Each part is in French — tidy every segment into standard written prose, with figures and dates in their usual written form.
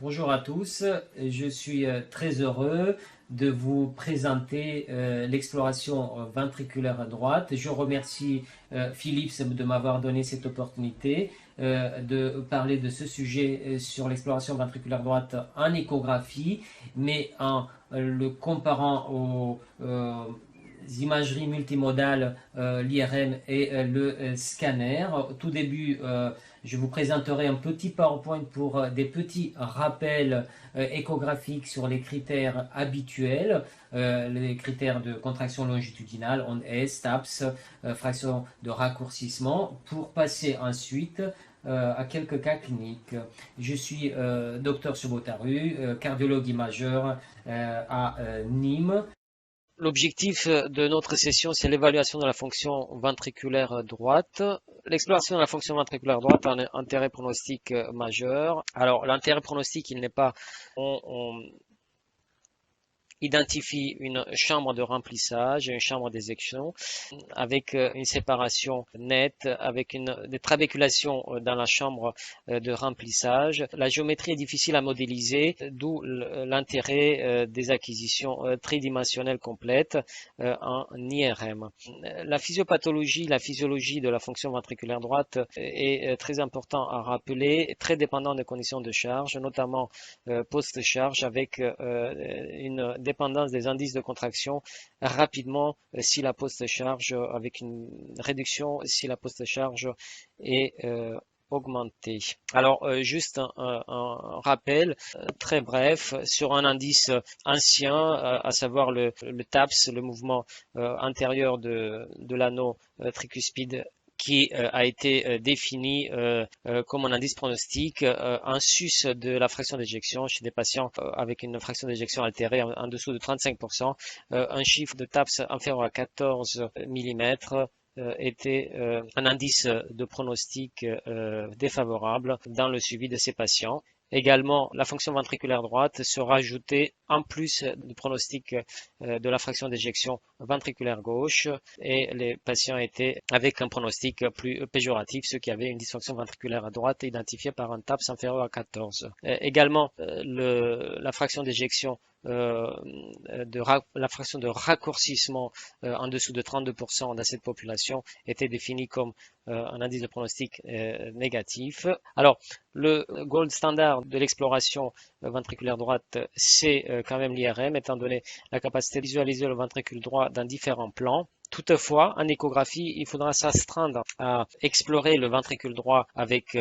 Bonjour à tous, je suis très heureux de vous présenter l'exploration ventriculaire droite. Je remercie Philippe de m'avoir donné cette opportunité de parler de ce sujet sur l'exploration ventriculaire droite en échographie, mais en le comparant aux imageries multimodales, l'IRM et le scanner. Tout début, je vous présenterai un petit PowerPoint pour des petits rappels échographiques sur les critères habituels, les critères de contraction longitudinale, onde S, TAPS, fraction de raccourcissement, pour passer ensuite à quelques cas cliniques. Je suis docteur Subotaru, cardiologue imageur à Nîmes. L'objectif de notre session, c'est l'évaluation de la fonction ventriculaire droite. L'exploration de la fonction ventriculaire droite a un intérêt pronostique majeur. Alors, l'intérêt pronostique, il n'est pas... On identifie une chambre de remplissage et une chambre d'éjection avec une séparation nette, avec des trabéculations dans la chambre de remplissage. La géométrie est difficile à modéliser, d'où l'intérêt des acquisitions tridimensionnelles complètes en IRM. La physiopathologie, la physiologie de la fonction ventriculaire droite est très important à rappeler, très dépendant des conditions de charge, notamment post-charge avec une dépendance des indices de contraction rapidement si la post-charge avec une réduction si la post-charge est augmentée. Alors juste un rappel très bref sur un indice ancien, à savoir le TAPS, le mouvement antérieur de l'anneau tricuspide, qui a été défini comme un indice pronostic en sus de la fraction d'éjection chez des patients avec une fraction d'éjection altérée en dessous de 35%, un chiffre de TAPS inférieur à 14 mm était un indice de pronostic défavorable dans le suivi de ces patients. Également, la fonction ventriculaire droite se rajoutait en plus du pronostic de la fraction d'éjection ventriculaire gauche et les patients étaient avec un pronostic plus péjoratif, ceux qui avaient une dysfonction ventriculaire droite identifiée par un TAPS inférieur à 14. Également, la fraction d'éjection la fraction de raccourcissement en dessous de 32% dans cette population était définie comme un indice de pronostic négatif. Alors, le gold standard de l'exploration ventriculaire droite, c'est quand même l'IRM, étant donné la capacité de visualiser le ventricule droit dans différents plans. Toutefois, en échographie, il faudra s'astreindre à explorer le ventricule droit avec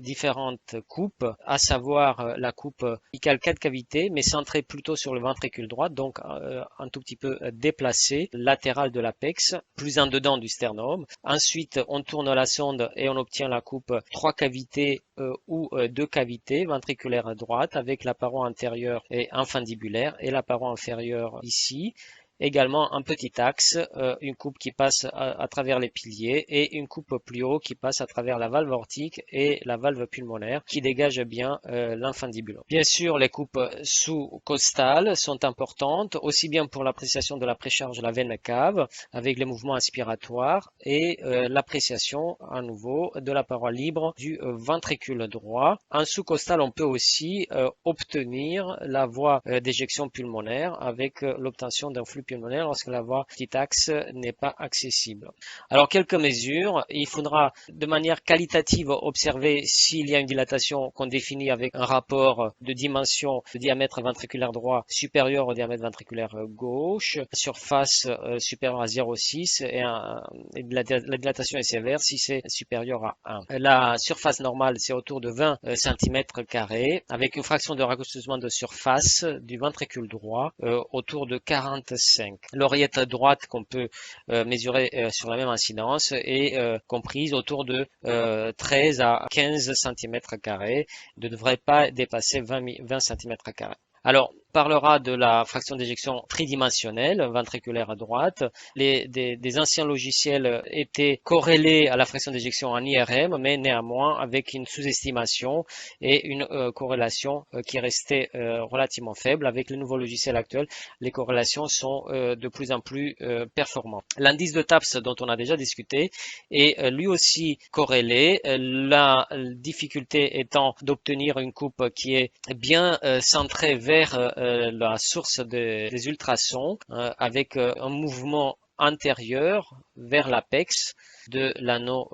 différentes coupes, à savoir la coupe apicale 4 cavités, mais centrée plutôt sur le ventricule droit, donc un tout petit peu déplacée, latérale de l'apex, plus en dedans du sternum. Ensuite, on tourne la sonde et on obtient la coupe 3 cavités ou 2 cavités ventriculaires droite avec la paroi antérieure et infundibulaire et la paroi inférieure ici. Également un petit axe, une coupe qui passe à travers les piliers et une coupe plus haut qui passe à travers la valve aortique et la valve pulmonaire qui dégage bien l'infundibulum. Bien sûr, les coupes sous-costales sont importantes, aussi bien pour l'appréciation de la précharge de la veine cave avec les mouvements aspiratoires et l'appréciation à nouveau de la paroi libre du ventricule droit. En sous-costal, on peut aussi obtenir la voie d'éjection pulmonaire avec l'obtention d'un flux pulmonaire lorsque la voie petit axe n'est pas accessible. Alors quelques mesures, il faudra de manière qualitative observer s'il y a une dilatation qu'on définit avec un rapport de dimension de diamètre ventriculaire droit supérieur au diamètre ventriculaire gauche, surface supérieure à 0,6 et la dilatation est sévère si c'est supérieur à 1. La surface normale c'est autour de 20 cm² avec une fraction de raccourcissement de surface du ventricule droit autour de 45. L'oreillette droite qu'on peut mesurer sur la même incidence est comprise autour de 13 à 15 cm², ne devrait pas dépasser 20 cm². Alors, parlera de la fraction d'éjection tridimensionnelle, ventriculaire à droite. Des anciens logiciels étaient corrélés à la fraction d'éjection en IRM, mais néanmoins avec une sous-estimation et une corrélation qui restait relativement faible. Avec les nouveaux logiciels actuels, les corrélations sont de plus en plus performantes. L'indice de TAPS dont on a déjà discuté est lui aussi corrélé. La difficulté étant d'obtenir une coupe qui est bien centrée vers la source des ultrasons avec un mouvement antérieur vers l'apex de l'anneau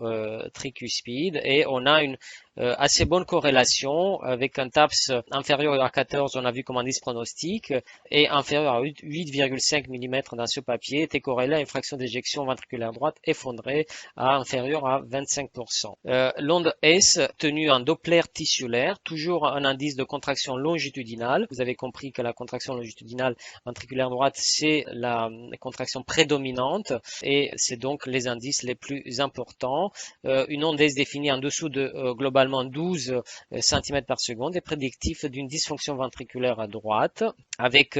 tricuspide, et on a une assez bonne corrélation avec un TAPS inférieur à 14, on a vu comme indice pronostic, et inférieur à 8,5 mm dans ce papier était corrélé à une fraction d'éjection ventriculaire droite effondrée à inférieure à 25%. L'onde S tenue en Doppler tissulaire, toujours un indice de contraction longitudinale. Vous avez compris que la contraction longitudinale ventriculaire droite, c'est la contraction prédominante et c'est donc les indices les plus importants. Une onde S définie en dessous de globalement 12 cm par seconde est prédictif d'une dysfonction ventriculaire à droite avec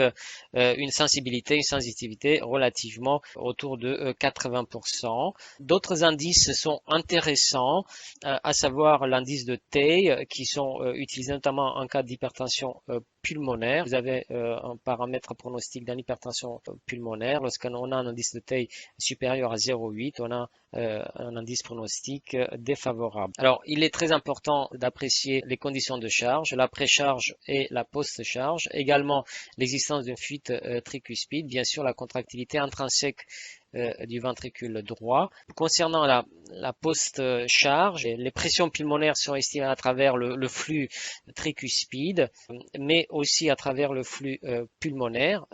une sensitivité relativement autour de 80%. D'autres indices sont intéressants, à savoir l'indice de Tay qui sont utilisés notamment en cas d'hypertension pulmonaire. Vous avez un paramètre pronostic d'une hypertension pulmonaire. Lorsqu'on a un indice de Tay supérieur à 0,8, on a un indice pronostic défavorable. Alors, il est très important d'apprécier les conditions de charge, la précharge et la post-charge, également l'existence d'une fuite tricuspide, bien sûr la contractilité intrinsèque du ventricule droit. Concernant la post-charge, les pressions pulmonaires sont estimées à travers le flux tricuspide, mais aussi à travers le flux pulmonaire,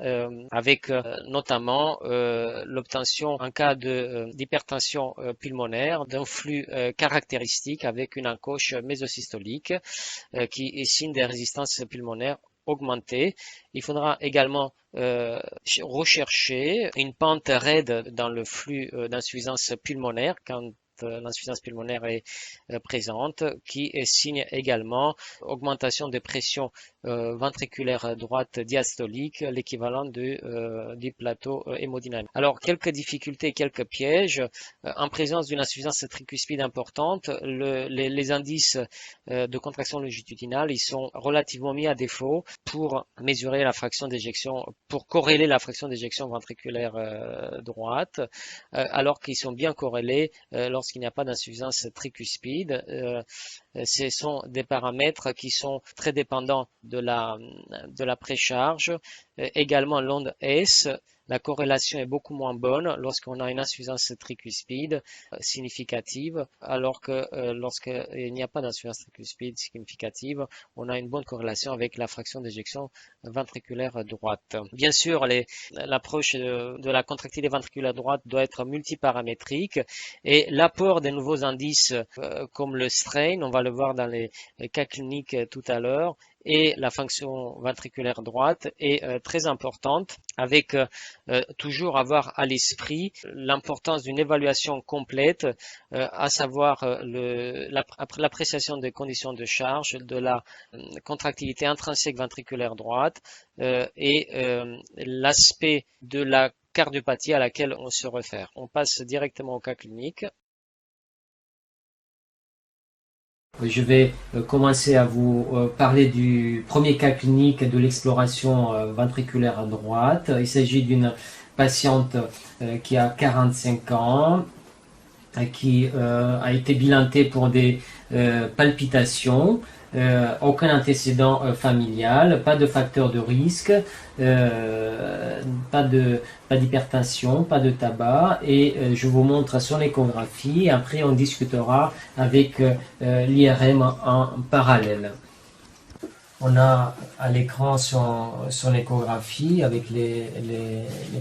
avec notamment l'obtention en cas d'hypertension pulmonaire d'un flux caractéristique avec une encoche mésosystolique qui est signe des résistances pulmonaires augmentée. Il faudra également rechercher une pente raide dans le flux d'insuffisance pulmonaire quand l'insuffisance pulmonaire est présente, qui signe également augmentation de pression ventriculaire droite diastolique, l'équivalent du plateau hémodynamique. Alors, quelques difficultés, quelques pièges. En présence d'une insuffisance tricuspide importante, les indices de contraction longitudinale, ils sont relativement mis à défaut pour mesurer la fraction d'éjection, pour corréler la fraction d'éjection ventriculaire droite, alors qu'ils sont bien corrélés lorsqu'il n'y a pas d'insuffisance tricuspide. Ce sont des paramètres qui sont très dépendants de la précharge. Également l'onde S, la corrélation est beaucoup moins bonne lorsqu'on a une insuffisance tricuspide significative, alors que lorsqu'il n'y a pas d'insuffisance tricuspide significative, on a une bonne corrélation avec la fraction d'éjection ventriculaire droite. Bien sûr, l'approche de la contractilité ventriculaire droite doit être multiparamétrique et l'apport des nouveaux indices comme le strain, on va le voir dans les cas cliniques tout à l'heure, et la fonction ventriculaire droite est très importante, avec toujours avoir à l'esprit l'importance d'une évaluation complète, à savoir l'appréciation des conditions de charge, de la contractilité intrinsèque ventriculaire droite et l'aspect de la cardiopathie à laquelle on se réfère. On passe directement au cas clinique. Je vais commencer à vous parler du premier cas clinique de l'exploration ventriculaire à droite. Il s'agit d'une patiente qui a 45 ans, qui a été bilantée pour des palpitations, aucun antécédent familial, pas de facteur de risque, pas d'hypertension, pas de tabac, et je vous montre son échographie. Après, on discutera avec l'IRM en parallèle. On a à l'écran son échographie avec les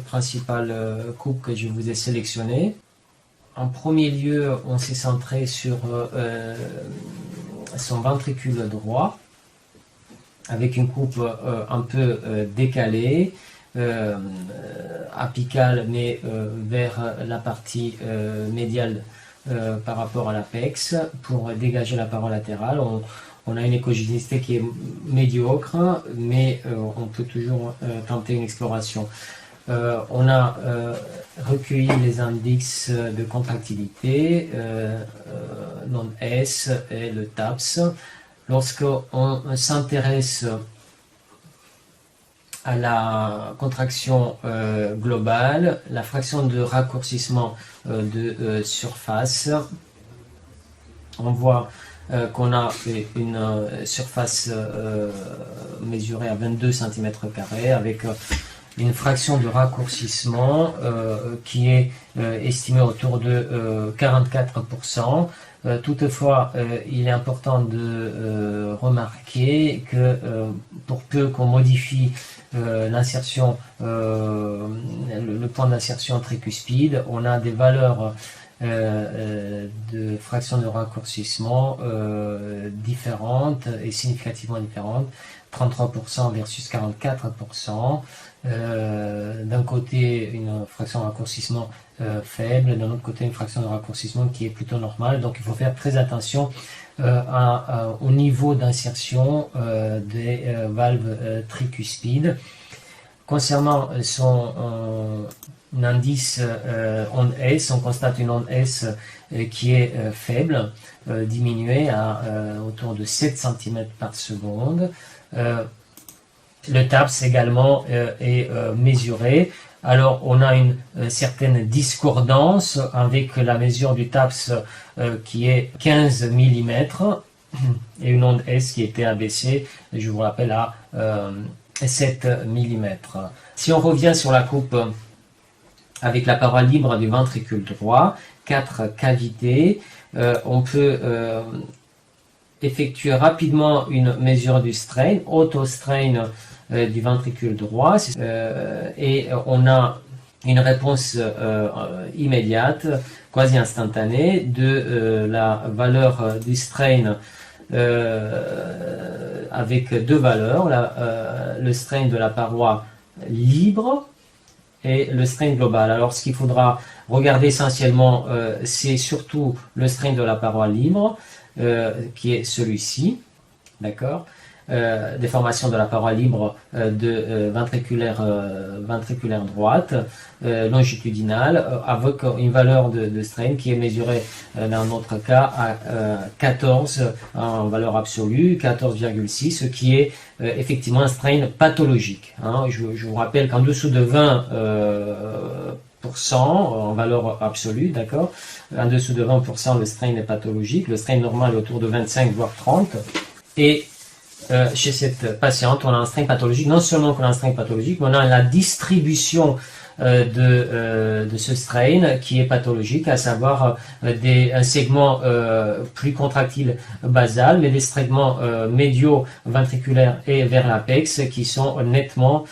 principales coupes que je vous ai sélectionnées. En premier lieu, on s'est centré sur son ventricule droit, avec une coupe un peu décalée, apicale, mais vers la partie médiale par rapport à l'apex, pour dégager la paroi latérale. on a une écogénicité qui est médiocre, mais on peut toujours tenter une exploration. On a recueilli les indices de contractilité, non-S et le TAPS. Lorsqu'on s'intéresse à la contraction globale, la fraction de raccourcissement de surface, on voit qu'on a une surface mesurée à 22 cm² avec une fraction de raccourcissement qui est estimée autour de 44%. Toutefois, il est important de remarquer que pour peu qu'on modifie l'insertion, le point d'insertion tricuspide, on a des valeurs de fraction de raccourcissement différentes et significativement différentes, 33% versus 44%. D'un côté une fraction de raccourcissement faible, d'un autre côté une fraction de raccourcissement qui est plutôt normale, donc il faut faire très attention au niveau d'insertion des valves tricuspides. Concernant son indice onde S, on constate une onde S qui est faible, diminuée à autour de 7 cm par seconde. Le TAPS également est mesuré. Alors on a une certaine discordance avec la mesure du TAPS qui est 15 mm et une onde S qui était abaissée, je vous rappelle, à 7 mm. Si on revient sur la coupe avec la paroi libre du ventricule droit, 4 cavités, on peut effectuer rapidement une mesure du strain, auto-strain du ventricule droit, et on a une réponse immédiate, quasi instantanée, de la valeur du strain avec deux valeurs, le strain de la paroi libre et le strain global. Alors ce qu'il faudra regarder essentiellement, c'est surtout le strain de la paroi libre, qui est celui-ci, d'accord, déformation de la paroi libre ventriculaire droite, longitudinale, avec une valeur de strain qui est mesurée dans notre cas à 14 en valeur absolue, 14,6, ce qui est effectivement un strain pathologique. Hein. Je vous rappelle qu'en dessous de 20 en valeur absolue, d'accord, en dessous de 20%, le strain est pathologique, le strain normal est autour de 25 voire 30, et chez cette patiente, on a un strain pathologique. Non seulement qu'on a un strain pathologique, mais on a la distribution de ce strain qui est pathologique, à savoir un segment plus contractile basal, mais des segments médiaux ventriculaires et vers l'apex qui sont nettement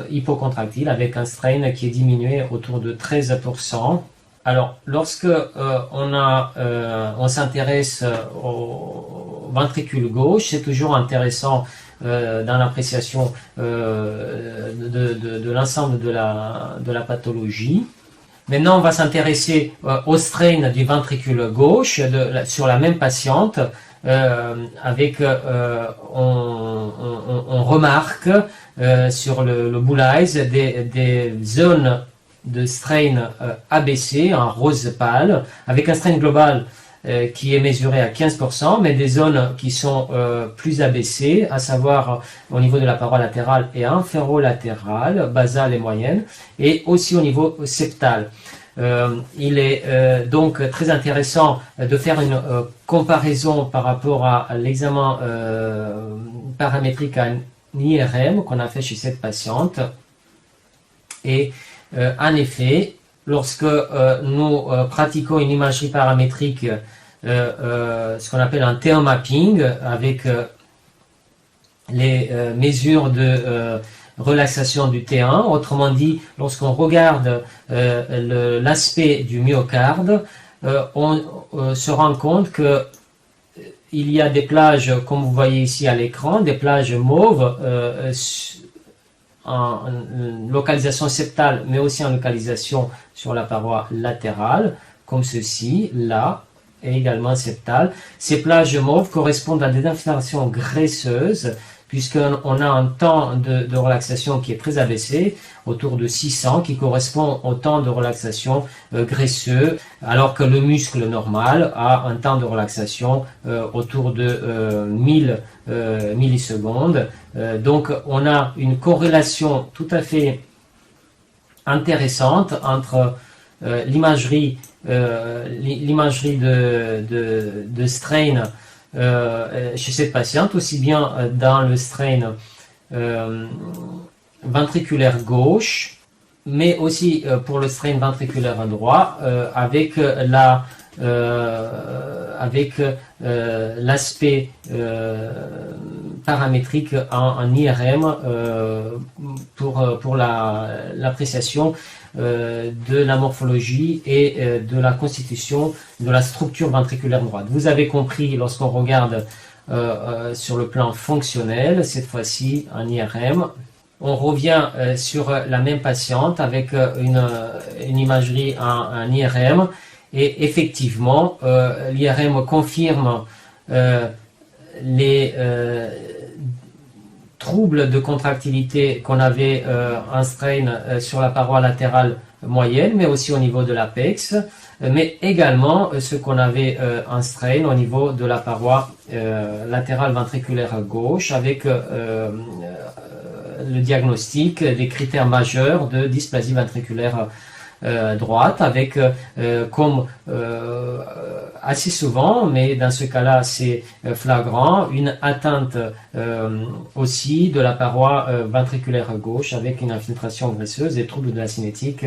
hypocontractiles, avec un strain qui est diminué autour de 13%. Alors, lorsque on s'intéresse au ventricule gauche, c'est toujours intéressant dans l'appréciation de l'ensemble de la pathologie. Maintenant, on va s'intéresser au strain du ventricule gauche sur la même patiente, avec on remarque sur le bull eyes des zones de strain abaissé en rose pâle, avec un strain global qui est mesuré à 15%, mais des zones qui sont plus abaissées, à savoir au niveau de la paroi latérale et inférolatérale, basale et moyenne, et aussi au niveau septal. Il est donc très intéressant de faire une comparaison par rapport à l'examen paramétrique à IRM qu'on a fait chez cette patiente. Et en effet, lorsque nous pratiquons une imagerie paramétrique, ce qu'on appelle un T1 mapping, avec les mesures de relaxation du T1, autrement dit, lorsqu'on regarde l'aspect du myocarde, on se rend compte que il y a des plages, comme vous voyez ici à l'écran, des plages mauves en localisation septale, mais aussi en localisation sur la paroi latérale, comme ceci, là, et également septale. Ces plages mauves correspondent à des infiltrations graisseuses, puisqu'on a un temps de relaxation qui est très abaissé, autour de 600, qui correspond au temps de relaxation graisseux, alors que le muscle normal a un temps de relaxation autour de 1000 millisecondes. Donc on a une corrélation tout à fait intéressante entre l'imagerie de strain chez cette patiente, aussi bien dans le strain ventriculaire gauche, mais aussi pour le strain ventriculaire droit, avec l'aspect paramétrique en IRM pour l'appréciation de la morphologie et de la constitution de la structure ventriculaire droite. Vous avez compris, lorsqu'on regarde sur le plan fonctionnel, cette fois-ci en IRM, on revient sur la même patiente avec une imagerie en IRM, et effectivement l'IRM confirme les troubles de contractilité qu'on avait en strain sur la paroi latérale moyenne, mais aussi au niveau de l'apex, mais également ce qu'on avait en strain au niveau de la paroi latérale ventriculaire gauche, avec le diagnostic des critères majeurs de dysplasie ventriculaire droite, avec comme assez souvent, mais dans ce cas-là c'est flagrant, une atteinte aussi de la paroi ventriculaire gauche, avec une infiltration graisseuse et troubles de la cinétique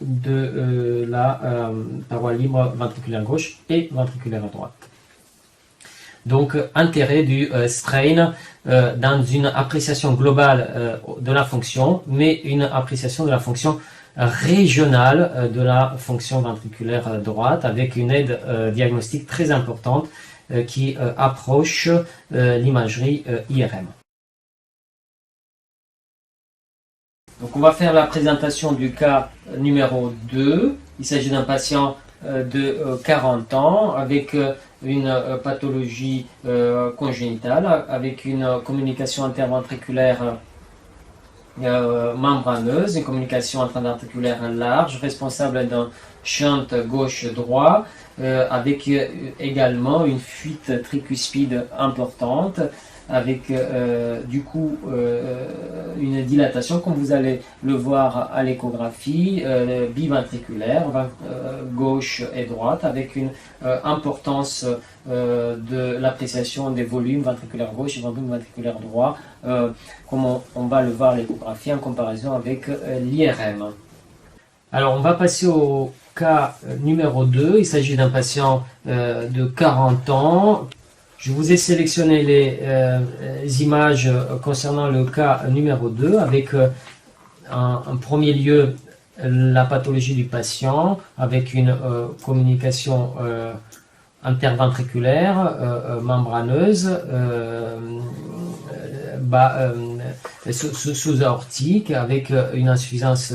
de la paroi libre ventriculaire gauche et ventriculaire droite. Donc, intérêt du strain dans une appréciation globale de la fonction, mais une appréciation de la fonction régionale de la fonction ventriculaire droite, avec une aide diagnostique très importante qui approche l'imagerie IRM. Donc, on va faire la présentation du cas numéro 2. Il s'agit d'un patient de 40 ans avec une pathologie congénitale, avec une communication interventriculaire membraneuse, une communication interventriculaire large, responsable d'un shunt gauche-droit, avec également une fuite tricuspide importante, avec du coup une dilatation, comme vous allez le voir à l'échographie, biventriculaire, gauche et droite, avec une importance de l'appréciation des volumes ventriculaires gauche et volume ventriculaire droit, comme on va le voir à l'échographie en comparaison avec l'IRM. Alors on va passer au cas numéro 2. Il s'agit d'un patient de 40 ans. Je vous ai sélectionné les images concernant le cas numéro 2 avec en premier lieu la pathologie du patient avec une communication interventriculaire membraneuse sous-aortique avec une insuffisance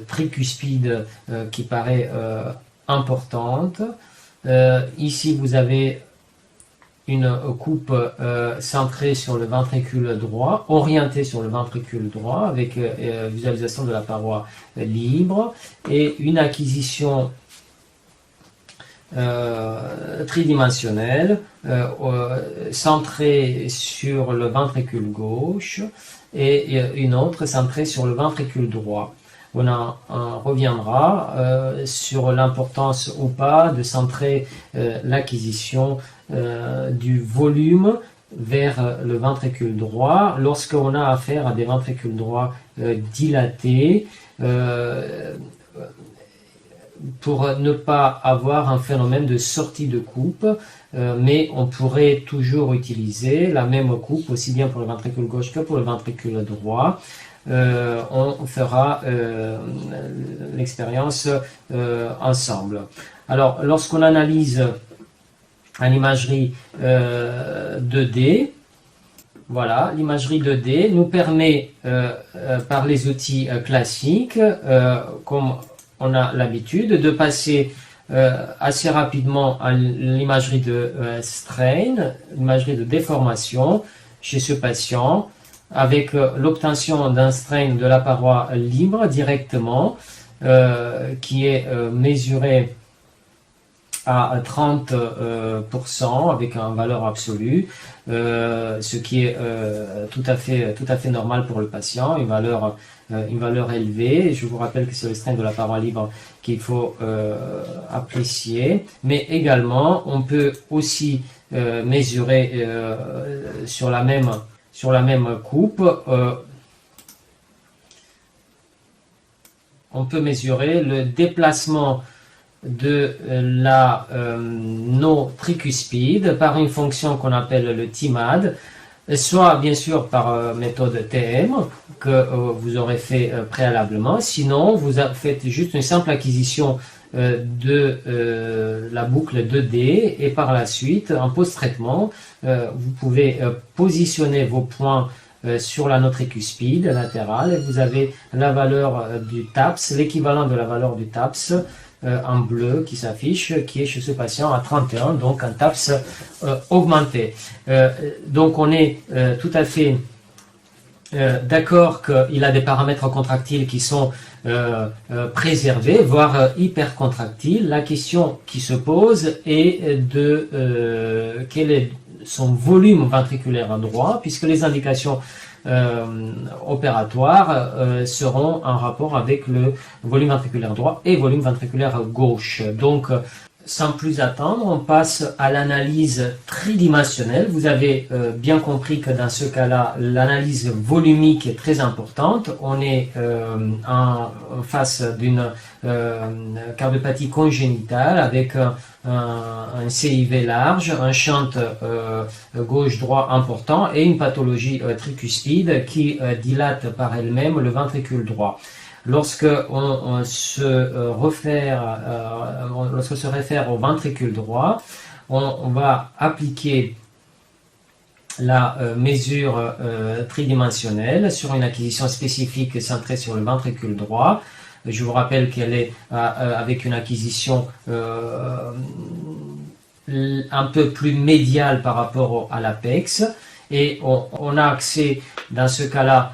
tricuspide qui paraît importante. Ici vous avez une coupe centrée sur le ventricule droit, orientée sur le ventricule droit, avec visualisation de la paroi libre, et une acquisition tridimensionnelle centrée sur le ventricule gauche, et une autre centrée sur le ventricule droit. On reviendra sur l'importance ou pas de centrer l'acquisition du volume vers le ventricule droit lorsqu'on a affaire à des ventricules droits dilatés, pour ne pas avoir un phénomène de sortie de coupe, mais on pourrait toujours utiliser la même coupe aussi bien pour le ventricule gauche que pour le ventricule droit. On fera l'expérience ensemble. Alors, lorsqu'on analyse en imagerie 2D, voilà, l'imagerie 2D nous permet, par les outils classiques, comme on a l'habitude, de passer assez rapidement à l'imagerie de strain, l'imagerie de déformation chez ce patient, avec l'obtention d'un strain de la paroi libre directement, qui est mesuré à 30% avec une valeur absolue, ce qui est tout à fait normal pour le patient, une valeur élevée. Je vous rappelle que c'est le strain de la paroi libre qu'il faut apprécier, mais également on peut aussi mesurer sur la même coupe, on peut mesurer le déplacement de la no tricuspide par une fonction qu'on appelle le TIMAD, soit bien sûr par méthode TM que vous aurez fait préalablement, sinon vous faites juste une simple acquisition de la boucle 2D et par la suite, en post-traitement, vous pouvez positionner vos points sur la no tricuspide latérale et vous avez la valeur du TAPS, l'équivalent de la valeur du TAPS en bleu qui s'affiche, qui est chez ce patient à 31, donc un TAPS augmenté. Donc on est tout à fait d'accord qu'il a des paramètres contractiles qui sont préservés, voire hypercontractiles. La question qui se pose est de quel est son volume ventriculaire droit, puisque les indications opératoires seront en rapport avec le volume ventriculaire droit et volume ventriculaire gauche. Donc, sans plus attendre, on passe à l'analyse tridimensionnelle. Vous avez bien compris que dans ce cas-là, l'analyse volumique est très importante. On est en face d'une cardiopathie congénitale avec un CIV large, un shunt gauche-droit important et une pathologie tricuspide qui dilate par elle-même le ventricule droit. Lorsque on se réfère au ventricule droit, on va appliquer la mesure tridimensionnelle sur une acquisition spécifique centrée sur le ventricule droit. Je vous rappelle qu'elle est avec une acquisition un peu plus médiale par rapport à l'apex et on a accès dans ce cas-là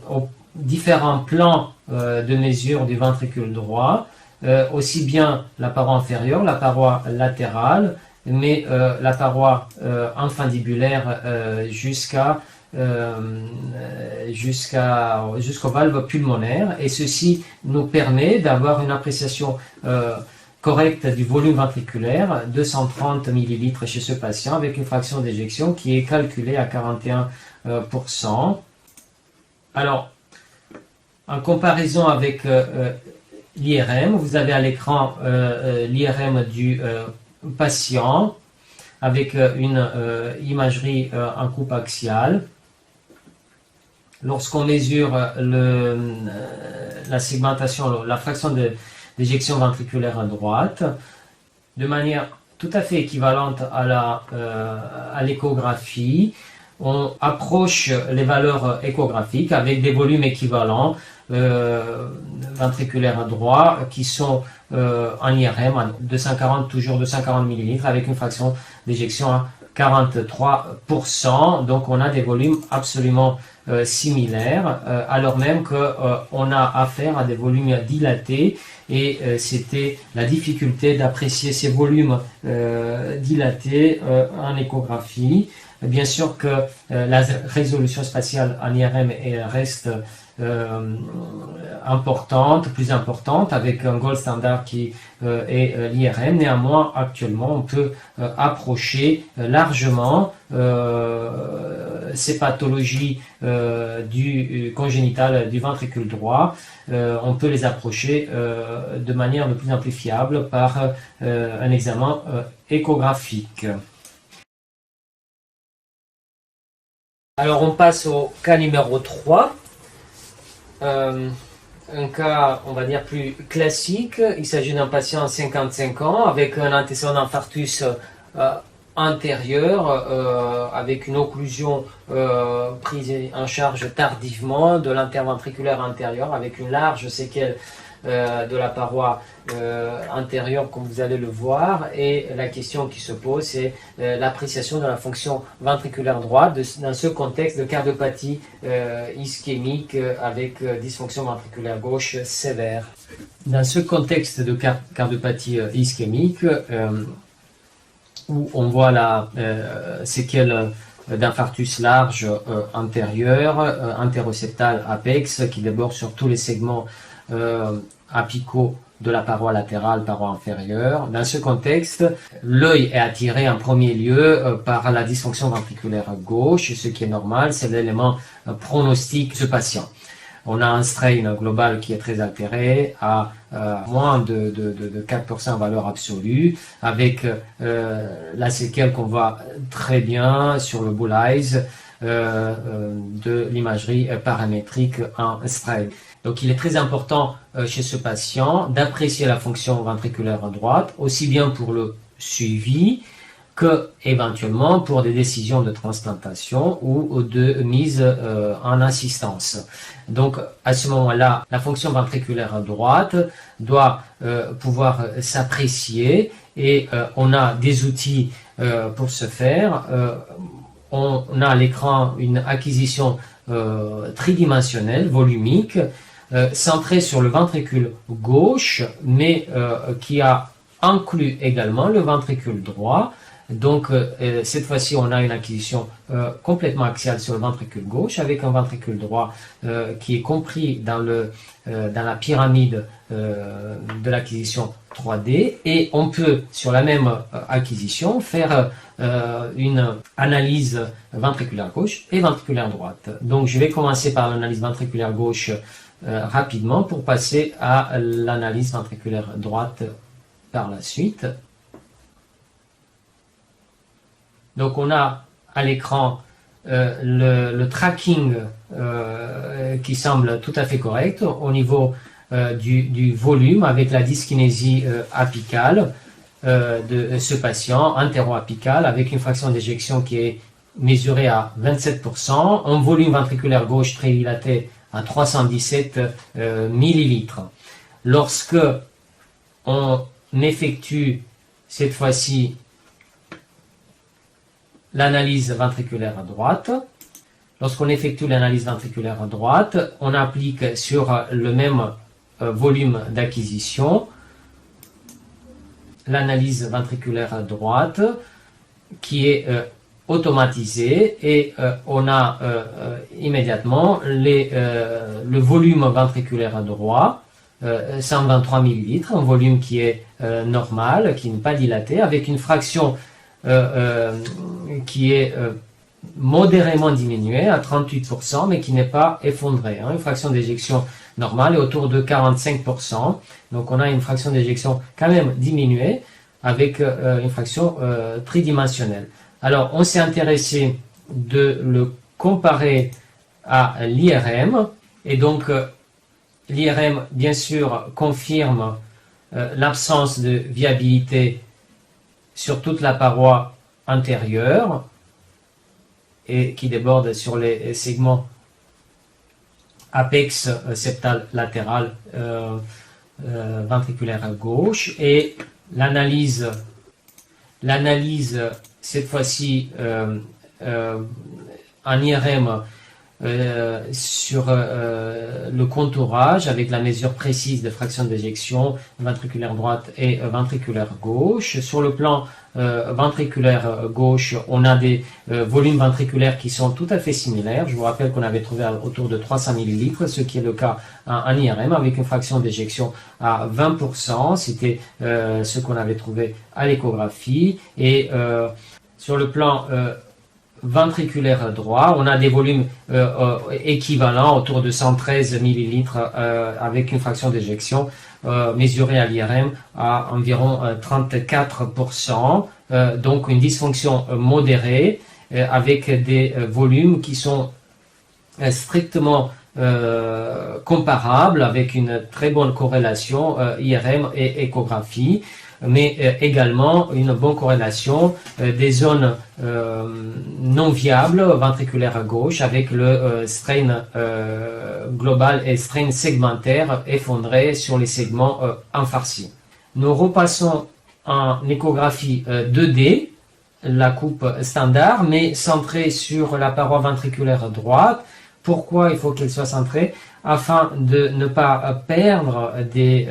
aux différents plans de mesure du ventricule droit, aussi bien la paroi inférieure, la paroi latérale, mais la paroi infundibulaire jusqu'aux valves pulmonaires, et ceci nous permet d'avoir une appréciation correcte du volume ventriculaire, 230 ml chez ce patient, avec une fraction d'éjection qui est calculée à 41%. Alors, en comparaison avec l'IRM, vous avez à l'écran l'IRM du patient avec une imagerie en coupe axiale. Lorsqu'on mesure la segmentation, la fraction d'éjection ventriculaire à droite, de manière tout à fait équivalente à l'échographie, on approche les valeurs échographiques avec des volumes équivalents ventriculaires à droite qui sont en IRM, 240, toujours 240 ml avec une fraction d'éjection à 43%. Donc on a des volumes absolument similaires, alors même qu'on a affaire à des volumes dilatés, et c'était la difficulté d'apprécier ces volumes dilatés en échographie. Bien sûr que la résolution spatiale en IRM reste plus importante, avec un gold standard qui est l'IRM. Néanmoins, actuellement, on peut approcher largement ces pathologies congénitales du ventricule droit. On peut les approcher de manière de plus en plus fiable par un examen échographique. Alors on passe au cas numéro 3, un cas on va dire plus classique. Il s'agit d'un patient de 55 ans avec un antécédent d'infarctus antérieur, avec une occlusion prise en charge tardivement de l'interventriculaire antérieur, avec une large séquelle de la paroi antérieure, comme vous allez le voir. Et la question qui se pose, c'est l'appréciation de la fonction ventriculaire droite dans ce contexte de cardiopathie ischémique avec dysfonction ventriculaire gauche sévère. Dans ce contexte de cardiopathie ischémique, où on voit la séquelle d'infarctus large antérieur, interocéptal apex, qui déborde sur tous les segments apicaux de la paroi latérale, paroi inférieure. Dans ce contexte, l'œil est attiré en premier lieu par la dysfonction ventriculaire gauche, ce qui est normal, c'est l'élément pronostique de ce patient. On a un strain global qui est très altéré, à moins de 4% en valeur absolue, avec la séquelle qu'on voit très bien sur le bull eyes de l'imagerie paramétrique en strain. Donc il est très important chez ce patient d'apprécier la fonction ventriculaire droite, aussi bien pour le suivi que éventuellement pour des décisions de transplantation ou de mise en assistance. Donc à ce moment-là, la fonction ventriculaire droite doit pouvoir s'apprécier et on a des outils pour ce faire. On a à l'écran une acquisition tridimensionnelle, volumique, centrée sur le ventricule gauche, mais qui a inclus également le ventricule droit. Donc cette fois-ci on a une acquisition complètement axiale sur le ventricule gauche avec un ventricule droit qui est compris dans la pyramide de l'acquisition 3D, et on peut sur la même acquisition faire une analyse ventriculaire gauche et ventriculaire droite. Donc je vais commencer par l'analyse ventriculaire gauche rapidement pour passer à l'analyse ventriculaire droite par la suite. Donc on a à l'écran le tracking qui semble tout à fait correct au niveau du volume avec la dyskinésie apicale de ce patient, antéro-apicale, avec une fraction d'éjection qui est mesurée à 27%, un volume ventriculaire gauche très dilaté à 317 millilitres. Lorsque on effectue cette fois-ci l'analyse ventriculaire à droite. Lorsqu'on effectue l'analyse ventriculaire à droite, on applique sur le même volume d'acquisition l'analyse ventriculaire à droite qui est automatisée, et on a immédiatement le volume ventriculaire à droite, 123 millilitres, un volume qui est normal, qui n'est pas dilaté, avec une fraction qui est modérément diminuée à 38%, mais qui n'est pas effondrée. Une fraction d'éjection normale est autour de 45%. Donc on a une fraction d'éjection quand même diminuée avec une fraction tridimensionnelle. Alors on s'est intéressé de le comparer à l'IRM, et donc l'IRM bien sûr confirme l'absence de viabilité sur toute la paroi antérieure et qui déborde sur les segments apex septal latéral ventriculaire à gauche, et l'analyse cette fois-ci en IRM sur le contourage avec la mesure précise de fraction d'éjection ventriculaire droite et ventriculaire gauche. Sur le plan ventriculaire gauche, on a des volumes ventriculaires qui sont tout à fait similaires. Je vous rappelle qu'on avait trouvé autour de 300 millilitres, ce qui est le cas en IRM, avec une fraction d'éjection à 20%. C'était ce qu'on avait trouvé à l'échographie. Et sur le plan ventriculaire droit, on a des volumes équivalents autour de 113 millilitres avec une fraction d'éjection mesurée à l'IRM à environ 34%, donc une dysfonction modérée avec des volumes qui sont strictement comparable avec une très bonne corrélation IRM et échographie, mais également une bonne corrélation des zones non viables ventriculaires à gauche avec le strain global et strain segmentaire effondré sur les segments infarcis. Nous repassons en échographie 2D, la coupe standard, mais centrée sur la paroi ventriculaire droite. Pourquoi il faut qu'elle soit centrée? Afin de ne pas perdre des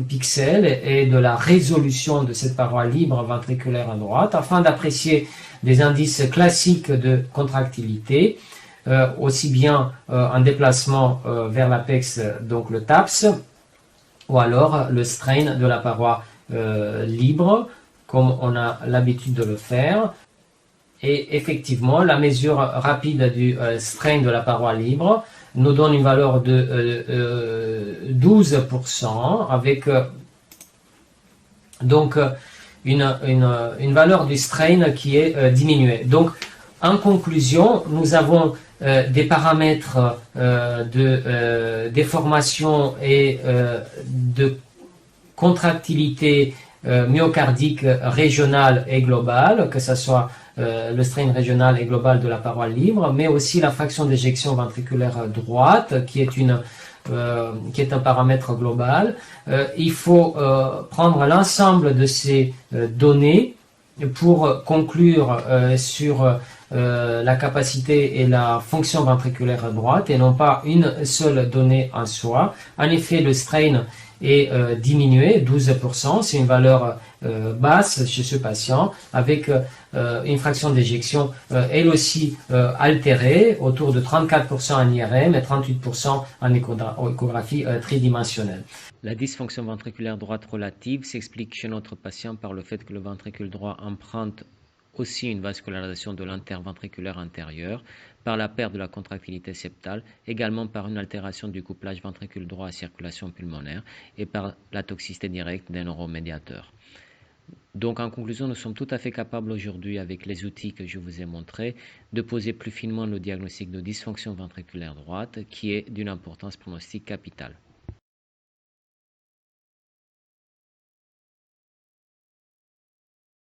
pixels et de la résolution de cette paroi libre ventriculaire à droite, afin d'apprécier des indices classiques de contractilité, aussi bien en déplacement vers l'apex, donc le TAPS, ou alors le strain de la paroi libre, comme on a l'habitude de le faire. Et effectivement, la mesure rapide du strain de la paroi libre nous donne une valeur de 12% avec donc une valeur du strain qui est diminuée. Donc, en conclusion, nous avons des paramètres de déformation et de contractilité myocardique régionale et globale, que ce soit le strain régional et global de la paroi libre, mais aussi la fraction d'éjection ventriculaire droite, qui est un paramètre global. Il faut prendre l'ensemble de ces données pour conclure sur la capacité et la fonction ventriculaire droite et non pas une seule donnée en soi. En effet, le strain est diminué, 12%, c'est une valeur basse chez ce patient, avec une fraction d'éjection elle aussi altérée, autour de 34% en IRM et 38% en échographie tridimensionnelle. La dysfonction ventriculaire droite relative s'explique chez notre patient par le fait que le ventricule droit emprunte aussi une vascularisation de l'interventriculaire antérieur, par la perte de la contractilité septale, également par une altération du couplage ventricule droit à circulation pulmonaire et par la toxicité directe des neuromédiateurs. Donc en conclusion, nous sommes tout à fait capables aujourd'hui, avec les outils que je vous ai montrés, de poser plus finement le diagnostic de dysfonction ventriculaire droite qui est d'une importance pronostique capitale.